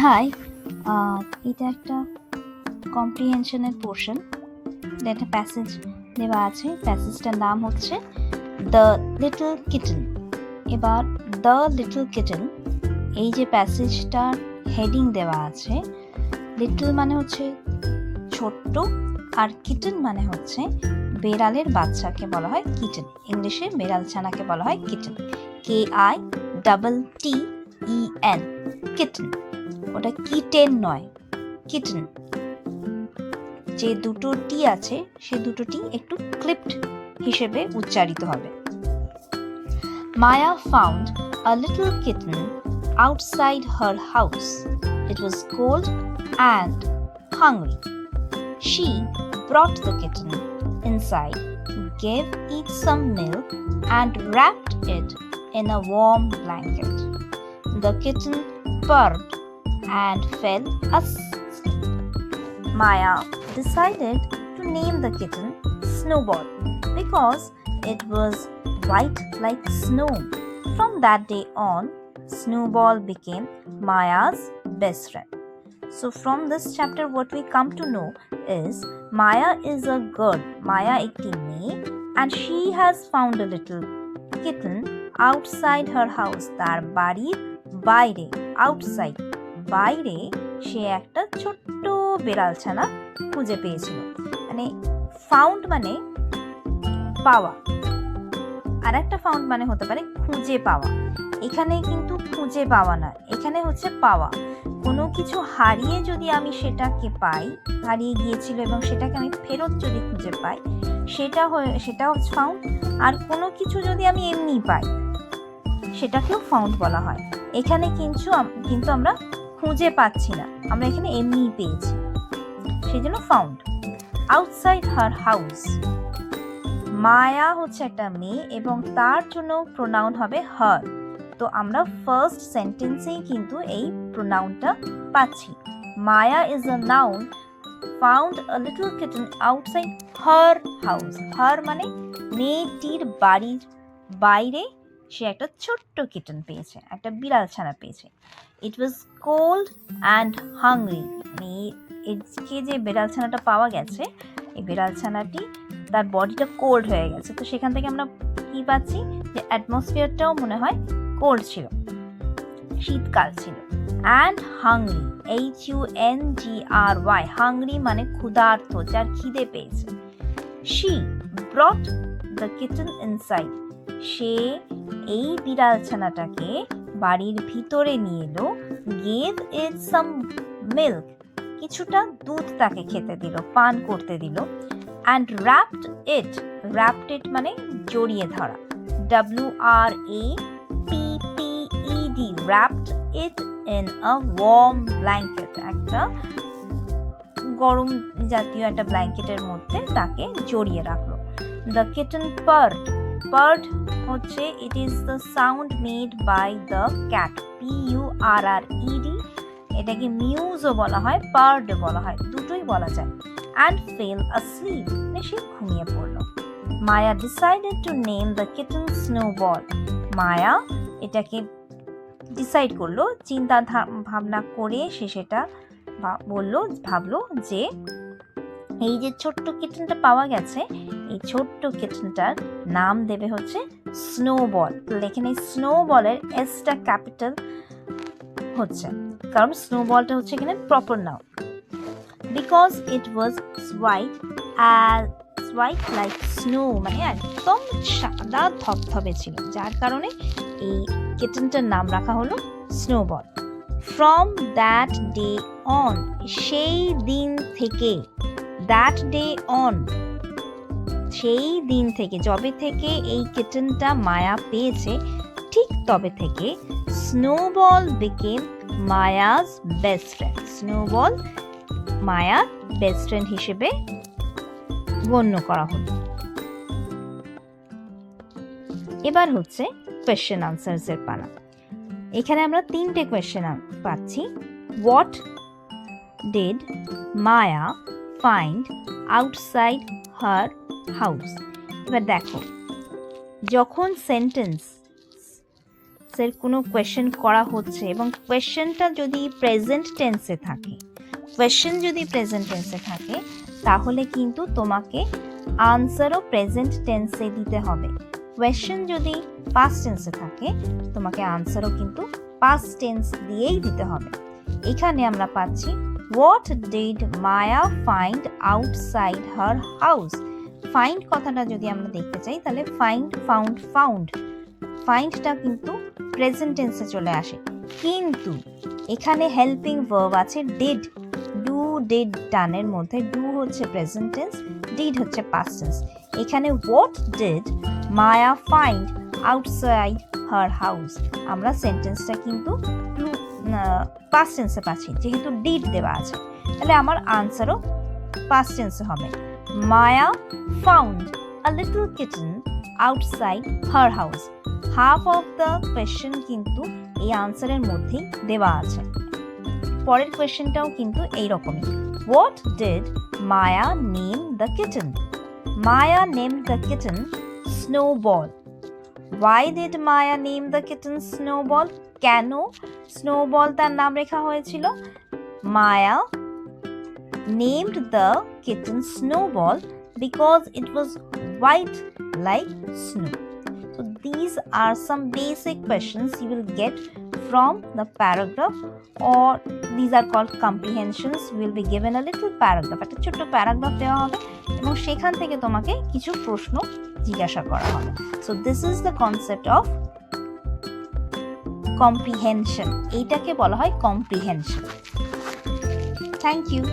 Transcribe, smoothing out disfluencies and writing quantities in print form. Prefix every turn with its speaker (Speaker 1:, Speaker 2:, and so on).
Speaker 1: High, এটা একটা কম্প্রিহেনশনের portion, একটা প্যাসেজ দেওয়া আছে। প্যাসেজটার নাম হচ্ছে দ্য লিটল কিটেন। এবার দ্য লিটল কিটেন, এই যে প্যাসেজটার হেডিং দেওয়া আছে, লিটল মানে হচ্ছে ছোট্ট, আর কিটেন মানে হচ্ছে বেড়ালের বাচ্চাকে বলা হয় কিটেন। ইংলিশে বেড়াল ছানাকে বলা হয় কিটেন, KITTEN, কিটেন। ওটা কিটেন নয়, কিটেন। যে দুটো টি আছে সে দুটো টি একটু ক্লিপড হিসেবে উচ্চারিত হবে। Maya found a little kitten outside her house. It was cold and hungry. She brought the kitten inside, gave it some milk, and wrapped it in a warm blanket. The kitten purred and fell asleep. Maya decided to name the kitten Snowball because it was white like snow. From that day on, Snowball became Maya's best friend. So from this chapter what we come to know is Maya is a girl. Maya ekti meye and she has found a little kitten outside her house. তার বাড়ির বাইরে, outside, বাইরে সে একটা ছোট্ট বেড়াল ছানা খুঁজে পেয়েছিল। মানে ফাউন্ড মানে পাওয়া, আর একটা ফাউন্ড মানে হতে পারে খুঁজে পাওয়া। এখানে কিন্তু খুঁজে পাওয়া না, এখানে হচ্ছে পাওয়া। কোনো কিছু হারিয়ে যদি আমি সেটাকে পাই, হারিয়ে গিয়েছিল এবং সেটাকে আমি ফেরত যদি খুঁজে পাই, সেটা হচ্ছে ফাউন্ড। আর কোনো কিছু যদি আমি এমনি পাই সেটাকেও ফাউন্ড বলা হয়। এখানে কিন্তু আমরা খুঁজে পাচ্ছি না, আমরা এখানে এমনিই পেয়েছি, সেই জন্য ফাউন্ড। আউটসাইড হার হাউস, মায়া হচ্ছে একটা মেয়ে এবং তার জন্য প্রোনাউন হবে হার। তো আমরা ফার্স্ট সেন্টেন্সেই কিন্তু এই প্রোনাউনটা পাচ্ছি। Maya is a noun found a little kitten outside her house. Her মানে মেয়েটির বাড়ির বাইরে সে একটা ছোট্ট কিটেন পেয়েছে, একটা বিড়াল ছানা পেয়েছে। ইট ওয়াজ কোল্ড অ্যান্ড হাংরি, একে যে বিড়াল ছানাটা পাওয়া গেছে, এই বিড়াল ছানাটি তার বডিটা কোল্ড হয়ে গেছে। তো সেখান থেকে আমরা কি পাচ্ছি, যে অ্যাটমসফিয়ারটাও মনে হয় কোল্ড ছিল, শীতকাল ছিল। অ্যান্ড হাংরি, HUNGRY, হাংরি মানে ক্ষুধার্ত, যার খিদে পেয়েছে। She brought the kitten inside, সে এই বিড়াল ছানাটাকে বাড়ির ভিতরে নিয়ে এলো। গেভ ইট সাম মিল্ক, কিছুটা দুধ তাকে খেতে দিল, পান করতে দিল। অ্যান্ড wrapped it মানে জড়িয়ে ধরা, WRAPPED, wrapped it in a warm blanket, একটা গরম জাতীয় একটা ব্ল্যাঙ্কেটের মধ্যে তাকে জড়িয়ে রাখলো। The kitten purred হচ্ছে it is the sound made by the cat, PURRED, এটাকে মিউজও বলা হয়, পার্ডও বলা হয়, দুটোই বলা যায়। And fell asleep, সে ঘুমিয়ে পড়ল। Maya decided to name the kitten Snowball. মায়া এটাকে ডিসাইড করলো, চিন্তা ভাবনা করে সে সেটা ভাবলো যে এই যে ছোট্ট কিটেনটা পাওয়া গেছে, এই ছোট্ট কিটেনটার নাম দেবে হচ্ছে স্নোবল। এখানে স্নোবলের এসটা ক্যাপিটাল হচ্ছে, কারণ স্নোবলটা হচ্ছে এখানে proper noun. Because it was white like snow, মানে একদম সাদা ধবধবে ছিল, যার কারণে এই কিটেনটার নাম রাখা হলো snowball. From that day on, সেই দিন থেকে, that day on, সেই দিন থেকে, যবে থেকে এই কিটেনটা মায়া পেয়েছে ঠিক তবে থেকে snowball became মায়া's best friend. Snowball মায়ার বেস্ট ফ্রেন্ড হিসেবে গণ্য করা হলো। এবার হচ্ছে কোয়েশ্চেন আনসারস এর পালা। এখানে আমরা তিনটে কোয়েশ্চেন পাচ্ছি। What did Maya find outside her house. এবার দেখো, যখন সেন্টেন্স টেন্সের কোনো কোয়েশ্চেন করা হচ্ছে এবং কোয়েশ্চেনটা যদি প্রেজেন্ট টেন্সে থাকে, তাহলে কিন্তু তোমাকে আনসারও প্রেজেন্ট টেন্সে দিতে হবে। কোয়েশ্চেন যদি পাস্ট টেন্সে থাকে, তোমাকে আনসারও কিন্তু পাস্ট টেন্স দিয়েই দিতে হবে। এখানে আমরা পাচ্ছি what did Maya find outside her house. Find কথাটা যদি আমরা দেখতে চাই তাহলে ফাইন্ড, ফাউন্ড, ফাউন্ড, ফাইন্ডটা কিন্তু প্রেজেন্ট টেন্সে চলে আসে, কিন্তু এখানে হেল্পিং ভার্ব আছে ডিড। ডু ডিড ডানের মধ্যে ডু হচ্ছে প্রেজেন্ট টেন্স, ডিড হচ্ছে পাস্ট টেন্স। এখানে what did Maya find outside her house, আমরা সেন্টেন্সটা কিন্তু পাস্ট টেন্সে পাচ্ছি যেহেতু ডিড দেওয়া আছে, তাহলে আমার আনসারও পাস্ট টেন্সে হবে। Maya found a little kitten outside her house. Half of the question কিন্তু এই আনসারের মধ্যেই দেওয়া আছে। পরের কোয়েশ্চেনটাও কিন্তু এইরকমই। What did Maya name the kitten? Maya named the kitten Snowball. Why did Maya name the kitten Snowball? কেন স্নোবল তার নাম রেখা হয়েছিল? Maya named the kitten Snowball because it was white like snow. So these are some basic questions you will get from the paragraph, or these are called comprehensions. You will be given a little paragraph, একটা ছোট্ট paragraph দেওয়া হবে এবং সেখান থেকে তোমাকে কিছু প্রশ্ন জিজ্ঞাসা করা হবে। So this is the concept of comprehension. এইটাকে বলা হয় comprehension. Thank you.